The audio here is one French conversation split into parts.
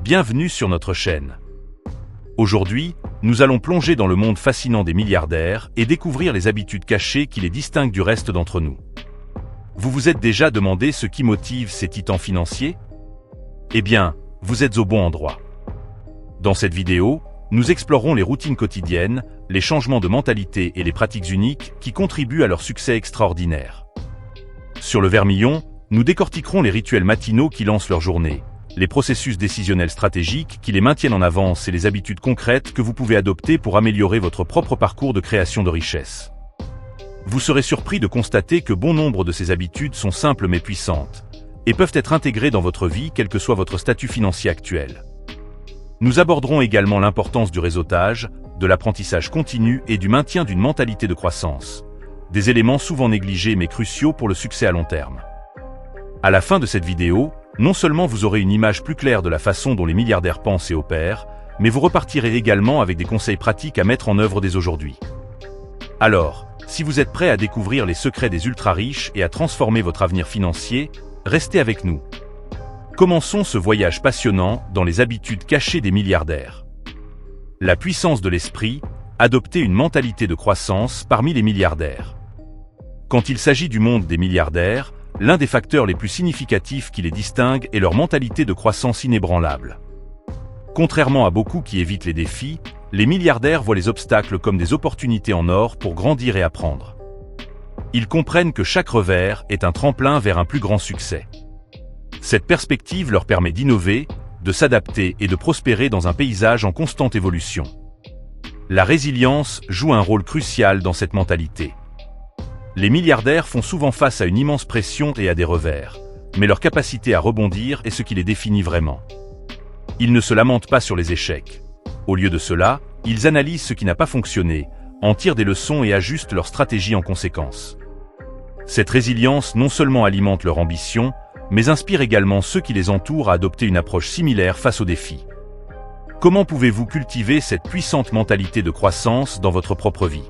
Bienvenue sur notre chaîne. Aujourd'hui, nous allons plonger dans le monde fascinant des milliardaires et découvrir les habitudes cachées qui les distinguent du reste d'entre nous. Vous vous êtes déjà demandé ce qui motive ces titans financiers? Eh bien, vous êtes au bon endroit. Dans cette vidéo, nous explorerons les routines quotidiennes, les changements de mentalité et les pratiques uniques qui contribuent à leur succès extraordinaire. Sur le Vermillon, nous décortiquerons les rituels matinaux qui lancent leur journée, les processus décisionnels stratégiques qui les maintiennent en avance et les habitudes concrètes que vous pouvez adopter pour améliorer votre propre parcours de création de richesse. Vous serez surpris de constater que bon nombre de ces habitudes sont simples mais puissantes, et peuvent être intégrées dans votre vie quel que soit votre statut financier actuel. Nous aborderons également l'importance du réseautage, de l'apprentissage continu et du maintien d'une mentalité de croissance, des éléments souvent négligés mais cruciaux pour le succès à long terme. À la fin de cette vidéo, non seulement vous aurez une image plus claire de la façon dont les milliardaires pensent et opèrent, mais vous repartirez également avec des conseils pratiques à mettre en œuvre dès aujourd'hui. Alors, si vous êtes prêt à découvrir les secrets des ultra-riches et à transformer votre avenir financier, restez avec nous. Commençons ce voyage passionnant dans les habitudes cachées des milliardaires. La puissance de l'esprit, adopter une mentalité de croissance parmi les milliardaires. Quand il s'agit du monde des milliardaires, l'un des facteurs les plus significatifs qui les distingue est leur mentalité de croissance inébranlable. Contrairement à beaucoup qui évitent les défis, les milliardaires voient les obstacles comme des opportunités en or pour grandir et apprendre. Ils comprennent que chaque revers est un tremplin vers un plus grand succès. Cette perspective leur permet d'innover, de s'adapter et de prospérer dans un paysage en constante évolution. La résilience joue un rôle crucial dans cette mentalité. Les milliardaires font souvent face à une immense pression et à des revers, mais leur capacité à rebondir est ce qui les définit vraiment. Ils ne se lamentent pas sur les échecs. Au lieu de cela, ils analysent ce qui n'a pas fonctionné, en tirent des leçons et ajustent leur stratégie en conséquence. Cette résilience non seulement alimente leur ambition, mais inspire également ceux qui les entourent à adopter une approche similaire face aux défis. Comment pouvez-vous cultiver cette puissante mentalité de croissance dans votre propre vie?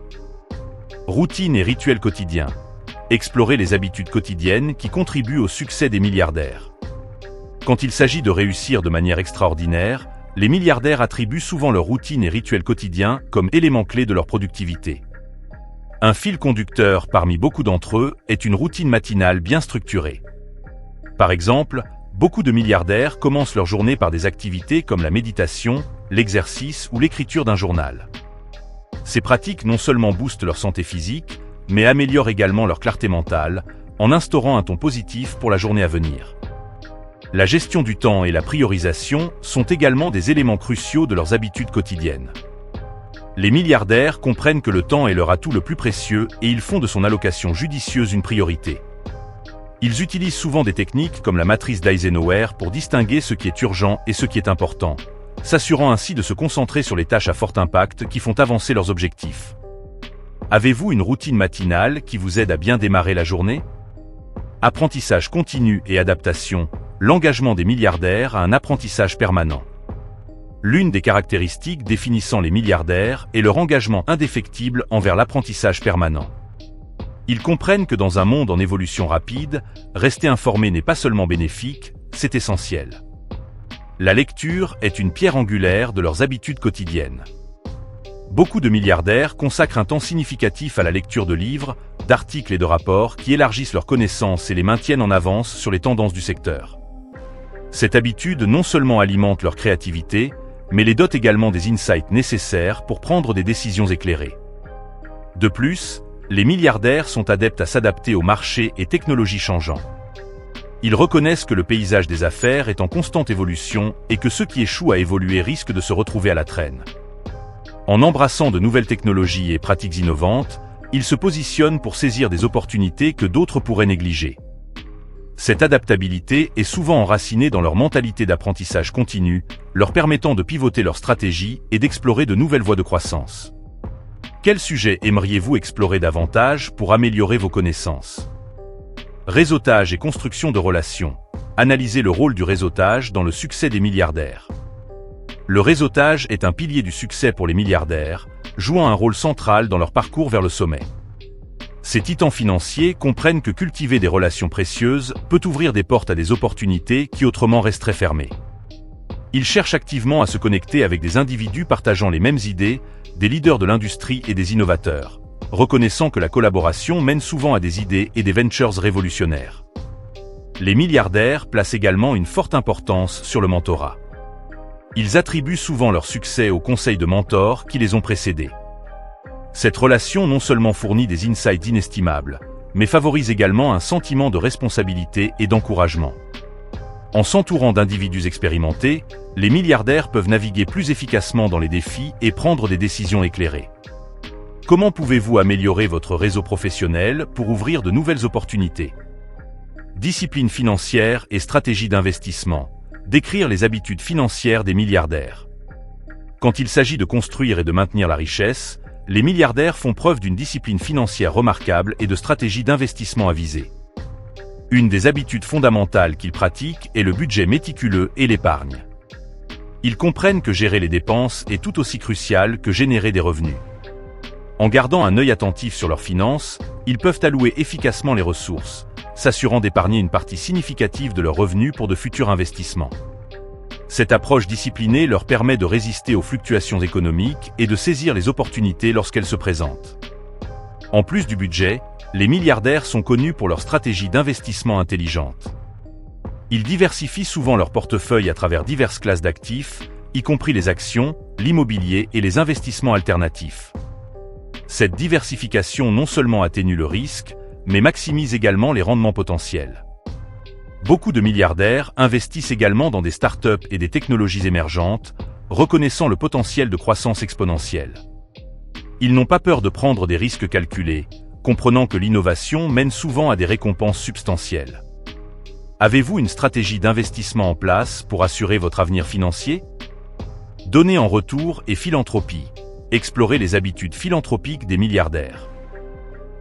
Routines et rituels quotidiens. Explorez les habitudes quotidiennes qui contribuent au succès des milliardaires. Quand il s'agit de réussir de manière extraordinaire, les milliardaires attribuent souvent leurs routines et rituels quotidiens comme éléments clés de leur productivité. Un fil conducteur parmi beaucoup d'entre eux est une routine matinale bien structurée. Par exemple, beaucoup de milliardaires commencent leur journée par des activités comme la méditation, l'exercice ou l'écriture d'un journal. Ces pratiques non seulement boostent leur santé physique, mais améliorent également leur clarté mentale, en instaurant un ton positif pour la journée à venir. La gestion du temps et la priorisation sont également des éléments cruciaux de leurs habitudes quotidiennes. Les milliardaires comprennent que le temps est leur atout le plus précieux et ils font de son allocation judicieuse une priorité. Ils utilisent souvent des techniques comme la matrice d'Eisenhower pour distinguer ce qui est urgent et ce qui est important, s'assurant ainsi de se concentrer sur les tâches à fort impact qui font avancer leurs objectifs. Avez-vous une routine matinale qui vous aide à bien démarrer la journée? Apprentissage continu et adaptation, l'engagement des milliardaires a un apprentissage permanent. L'une des caractéristiques définissant les milliardaires est leur engagement indéfectible envers l'apprentissage permanent. Ils comprennent que dans un monde en évolution rapide, rester informé n'est pas seulement bénéfique, c'est essentiel. La lecture est une pierre angulaire de leurs habitudes quotidiennes. Beaucoup de milliardaires consacrent un temps significatif à la lecture de livres, d'articles et de rapports qui élargissent leurs connaissances et les maintiennent en avance sur les tendances du secteur. Cette habitude non seulement alimente leur créativité, mais les dote également des insights nécessaires pour prendre des décisions éclairées. De plus, les milliardaires sont adeptes à s'adapter aux marchés et technologies changeants. Ils reconnaissent que le paysage des affaires est en constante évolution et que ceux qui échouent à évoluer risquent de se retrouver à la traîne. En embrassant de nouvelles technologies et pratiques innovantes, ils se positionnent pour saisir des opportunités que d'autres pourraient négliger. Cette adaptabilité est souvent enracinée dans leur mentalité d'apprentissage continu, leur permettant de pivoter leur stratégie et d'explorer de nouvelles voies de croissance. Quel sujet aimeriez-vous explorer davantage pour améliorer vos connaissances? Réseautage et construction de relations. Analysez le rôle du réseautage dans le succès des milliardaires. Le réseautage est un pilier du succès pour les milliardaires, jouant un rôle central dans leur parcours vers le sommet. Ces titans financiers comprennent que cultiver des relations précieuses peut ouvrir des portes à des opportunités qui autrement resteraient fermées. Ils cherchent activement à se connecter avec des individus partageant les mêmes idées, des leaders de l'industrie et des innovateurs, reconnaissant que la collaboration mène souvent à des idées et des ventures révolutionnaires. Les milliardaires placent également une forte importance sur le mentorat. Ils attribuent souvent leur succès aux conseils de mentors qui les ont précédés. Cette relation non seulement fournit des insights inestimables, mais favorise également un sentiment de responsabilité et d'encouragement. En s'entourant d'individus expérimentés, les milliardaires peuvent naviguer plus efficacement dans les défis et prendre des décisions éclairées. Comment pouvez-vous améliorer votre réseau professionnel pour ouvrir de nouvelles opportunités? Discipline financière et stratégie d'investissement. Décrire les habitudes financières des milliardaires. Quand il s'agit de construire et de maintenir la richesse, les milliardaires font preuve d'une discipline financière remarquable et de stratégies d'investissement avisées. Une des habitudes fondamentales qu'ils pratiquent est le budget méticuleux et l'épargne. Ils comprennent que gérer les dépenses est tout aussi crucial que générer des revenus. En gardant un œil attentif sur leurs finances, ils peuvent allouer efficacement les ressources, s'assurant d'épargner une partie significative de leurs revenus pour de futurs investissements. Cette approche disciplinée leur permet de résister aux fluctuations économiques et de saisir les opportunités lorsqu'elles se présentent. En plus du budget, les milliardaires sont connus pour leur stratégie d'investissement intelligente. Ils diversifient souvent leur portefeuille à travers diverses classes d'actifs, y compris les actions, l'immobilier et les investissements alternatifs. Cette diversification non seulement atténue le risque, mais maximise également les rendements potentiels. Beaucoup de milliardaires investissent également dans des startups et des technologies émergentes, reconnaissant le potentiel de croissance exponentielle. Ils n'ont pas peur de prendre des risques calculés, comprenant que l'innovation mène souvent à des récompenses substantielles. Avez-vous une stratégie d'investissement en place pour assurer votre avenir financier? Donner en retour et philanthropie. Explorez les habitudes philanthropiques des milliardaires.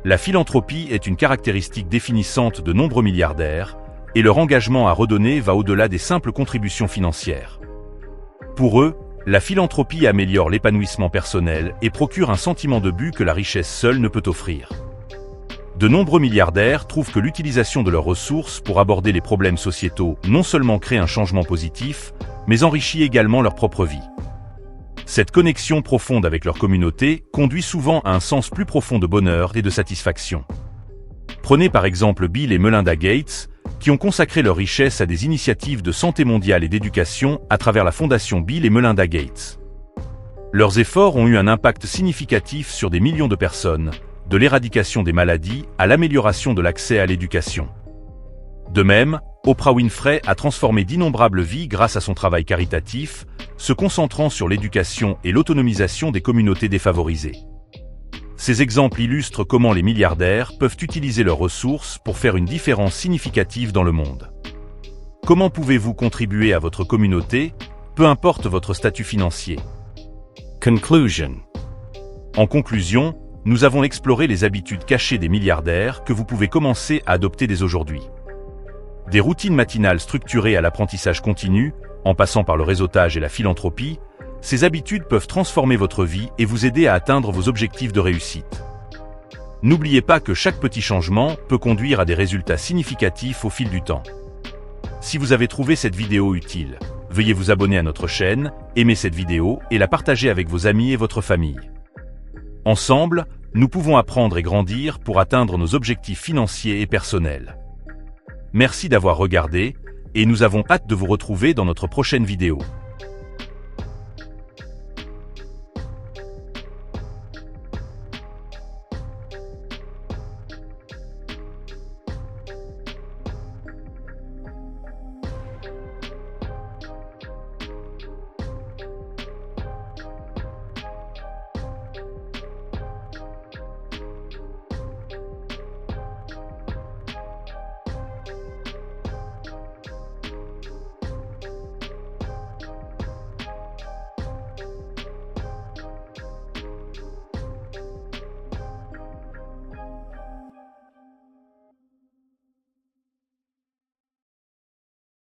La philanthropie est une caractéristique définissante de nombreux milliardaires, et leur engagement à redonner va au-delà des simples contributions financières. Pour eux, la philanthropie améliore l'épanouissement personnel et procure un sentiment de but que la richesse seule ne peut offrir. De nombreux milliardaires trouvent que l'utilisation de leurs ressources pour aborder les problèmes sociétaux non seulement crée un changement positif, mais enrichit également leur propre vie. Cette connexion profonde avec leur communauté conduit souvent à un sens plus profond de bonheur et de satisfaction. Prenez par exemple Bill et Melinda Gates, qui ont consacré leur richesse à des initiatives de santé mondiale et d'éducation à travers la fondation Bill et Melinda Gates. Leurs efforts ont eu un impact significatif sur des millions de personnes, de l'éradication des maladies à l'amélioration de l'accès à l'éducation. De même, Oprah Winfrey a transformé d'innombrables vies grâce à son travail caritatif, se concentrant sur l'éducation et l'autonomisation des communautés défavorisées. Ces exemples illustrent comment les milliardaires peuvent utiliser leurs ressources pour faire une différence significative dans le monde. Comment pouvez-vous contribuer à votre communauté, peu importe votre statut financier? Conclusion. En conclusion, nous avons exploré les habitudes cachées des milliardaires que vous pouvez commencer à adopter dès aujourd'hui. Des routines matinales structurées à l'apprentissage continu, en passant par le réseautage et la philanthropie, ces habitudes peuvent transformer votre vie et vous aider à atteindre vos objectifs de réussite. N'oubliez pas que chaque petit changement peut conduire à des résultats significatifs au fil du temps. Si vous avez trouvé cette vidéo utile, veuillez vous abonner à notre chaîne, aimer cette vidéo et la partager avec vos amis et votre famille. Ensemble, nous pouvons apprendre et grandir pour atteindre nos objectifs financiers et personnels. Merci d'avoir regardé, et nous avons hâte de vous retrouver dans notre prochaine vidéo.